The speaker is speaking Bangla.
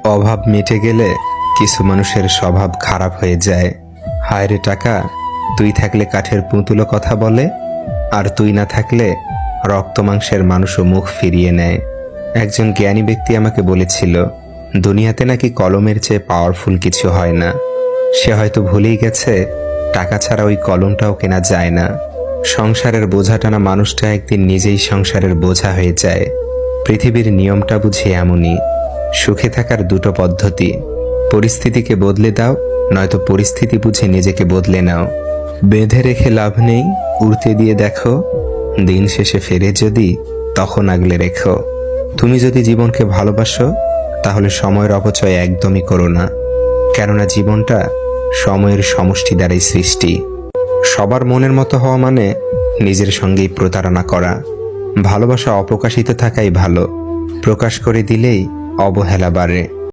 অভাব মিটে গেলে কিছু মানুষের স্বভাব খারাপ হয়ে যায়। হায় রে টাকা, তুই থাকলে কাঠের পুতুলও কথা বলে, আর তুই না থাকলে রক্ত মাংসের মানুষও মুখ ফিরিয়ে নেয়। একজন জ্ঞানী ব্যক্তি আমাকে বলেছিল, দুনিয়াতে নাকি কলমের চেয়ে পাওয়ারফুল কিছু হয় না। সে হয়তো ভুলেই গেছে টাকা ছাড়া ওই কলমটাও কেনা যায় না। সংসারের বোঝা টানা মানুষটা একদিন নিজেই সংসারের বোঝা হয়ে যায়। পৃথিবীর নিয়মটা বুঝি এমনই, সুখে থাকার দুটো পদ্ধতি, পরিস্থিতিকে বদলে দাও, নয়তো পরিস্থিতি বুঝে নিজেকে বদলে নাও। বেঁধে রেখে লাভ নেই, উড়তে দিয়ে দেখো, দিন শেষে ফেরে যদি তখন আগলে রেখো। তুমি যদি জীবনকে ভালোবাসো তাহলে সময়ের অপচয় একদমই করো না, কেননা জীবনটা সময়ের সমষ্টি দ্বারাই সৃষ্টি। সবার মনের মতো হওয়া মানে নিজের সঙ্গেই প্রতারণা করা। ভালোবাসা অপ্রকাশিত থাকাই ভালো, প্রকাশ করে দিলেই অবহেলা বাড়ে।